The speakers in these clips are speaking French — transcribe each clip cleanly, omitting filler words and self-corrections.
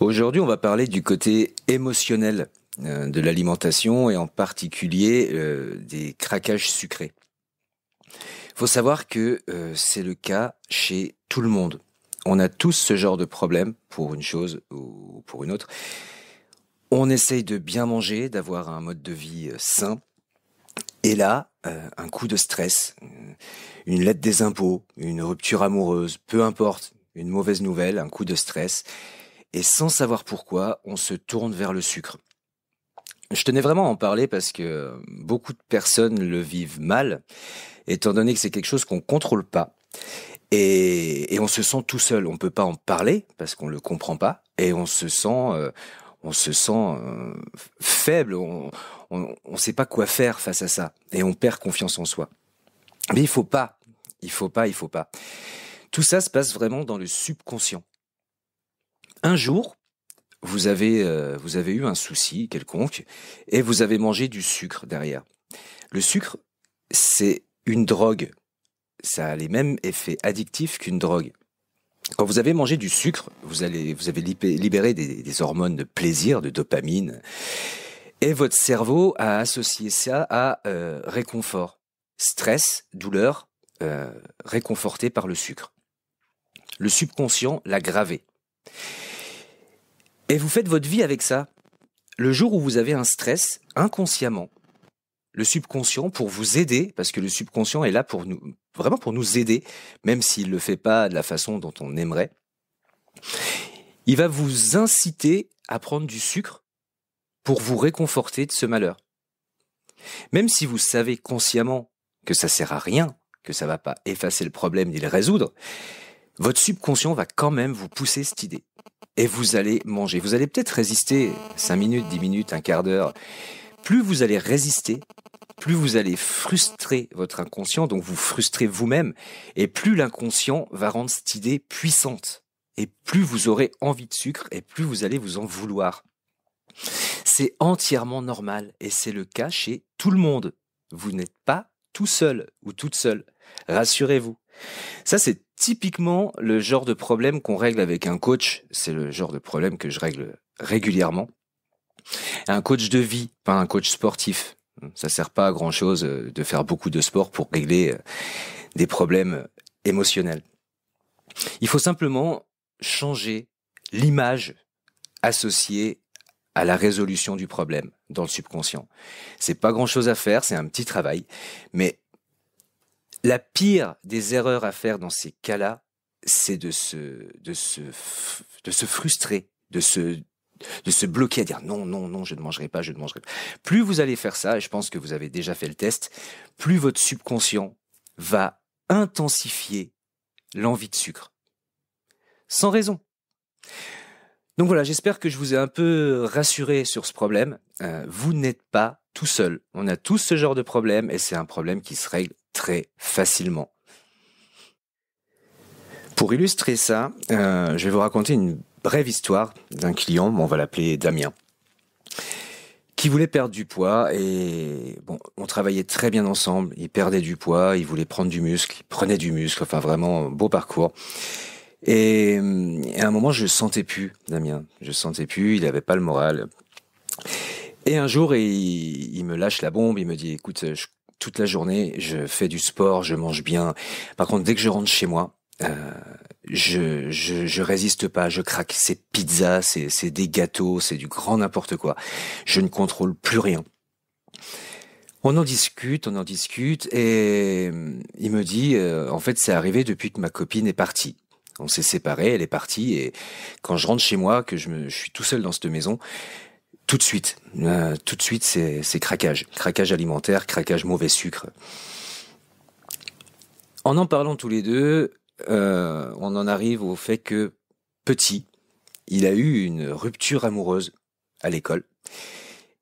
Aujourd'hui, on va parler du côté émotionnel de l'alimentation et en particulier des craquages sucrés. Il faut savoir que c'est le cas chez tout le monde. On a tous ce genre de problème pour une chose ou pour une autre. On essaye de bien manger, d'avoir un mode de vie sain. Et là, un coup de stress, une lettre des impôts, une rupture amoureuse, peu importe, une mauvaise nouvelle, un coup de stress. Et sans savoir pourquoi, on se tourne vers le sucre. Je tenais vraiment à en parler parce que beaucoup de personnes le vivent mal, étant donné que c'est quelque chose qu'on contrôle pas. Et on se sent tout seul. On peut pas en parler parce qu'on le comprend pas. Et on se sent faible. On sait pas quoi faire face à ça. Et on perd confiance en soi. Mais il faut pas. Tout ça se passe vraiment dans le subconscient. Un jour, vous avez eu un souci quelconque et vous avez mangé du sucre derrière. Le sucre, c'est une drogue. Ça a les mêmes effets addictifs qu'une drogue. Quand vous avez mangé du sucre, vous avez libéré des hormones de plaisir, de dopamine, et votre cerveau a associé ça à réconfort, stress, douleur, réconforté par le sucre. Le subconscient l'a gravé. Et vous faites votre vie avec ça. Le jour où vous avez un stress, inconsciemment, le subconscient, pour vous aider, parce que le subconscient est là pour nous, vraiment pour nous aider, même s'il ne le fait pas de la façon dont on aimerait, il va vous inciter à prendre du sucre pour vous réconforter de ce malheur. Même si vous savez consciemment que ça sert à rien, que ça va pas effacer le problème ni le résoudre, votre subconscient va quand même vous pousser cette idée. Et vous allez manger. Vous allez peut-être résister 5 minutes, 10 minutes, un quart d'heure. Plus vous allez résister, plus vous allez frustrer votre inconscient, donc vous frustrez vous-même, et plus l'inconscient va rendre cette idée puissante. Et plus vous aurez envie de sucre, et plus vous allez vous en vouloir. C'est entièrement normal, et c'est le cas chez tout le monde. Vous n'êtes pas tout seul ou toute seule. Rassurez-vous. Ça, c'est typiquement le genre de problème qu'on règle avec un coach. C'est le genre de problème que je règle régulièrement. Un coach de vie, pas un coach sportif. Ça sert pas à grand chose de faire beaucoup de sport pour régler des problèmes émotionnels. Il faut simplement changer l'image associée à la résolution du problème dans le subconscient. C'est pas grand chose à faire, c'est un petit travail, mais la pire des erreurs à faire dans ces cas-là, c'est de se frustrer, de se bloquer à dire non, je ne mangerai pas. Plus vous allez faire ça, et je pense que vous avez déjà fait le test, plus votre subconscient va intensifier l'envie de sucre. Sans raison. Donc voilà, j'espère que je vous ai un peu rassuré sur ce problème. Vous n'êtes pas tout seul. On a tous ce genre de problème et c'est un problème qui se règle très facilement. Pour illustrer ça, je vais vous raconter une brève histoire d'un client, on va l'appeler Damien, qui voulait perdre du poids et on travaillait très bien ensemble. Il perdait du poids, il voulait prendre du muscle, il prenait du muscle, enfin vraiment beau parcours. Et à un moment, je le sentais plus, Damien. Je le sentais plus, il avait pas le moral. Et un jour, il me lâche la bombe, il me dit, écoute, toute la journée, je fais du sport, je mange bien. Par contre, dès que je rentre chez moi, je résiste pas, je craque. C'est pizza, c'est des gâteaux, c'est du grand n'importe quoi. Je ne contrôle plus rien. On en discute, et il me dit, en fait, c'est arrivé depuis que ma copine est partie. On s'est séparés, elle est partie, et quand je rentre chez moi, que je suis tout seul dans cette maison, tout de suite, c'est craquage alimentaire, craquage mauvais sucre. En parlant tous les deux, on en arrive au fait que petit, il a eu une rupture amoureuse à l'école.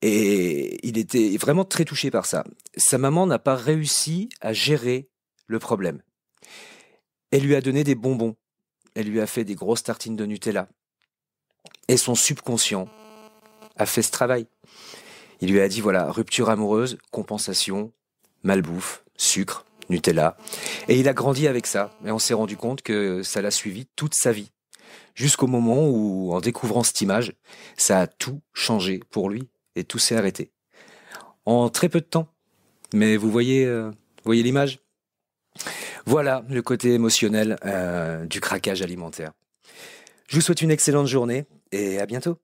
Et il était vraiment très touché par ça. Sa maman n'a pas réussi à gérer le problème. Elle lui a donné des bonbons. Elle lui a fait des grosses tartines de Nutella. Et son subconscient a fait ce travail. Il lui a dit, voilà, rupture amoureuse, compensation, malbouffe, sucre, Nutella. Et il a grandi avec ça. Et on s'est rendu compte que ça l'a suivi toute sa vie. Jusqu'au moment où, en découvrant cette image, ça a tout changé pour lui et tout s'est arrêté. En très peu de temps. Mais vous voyez l'image? Voilà le côté émotionnel du craquage alimentaire. Je vous souhaite une excellente journée et à bientôt.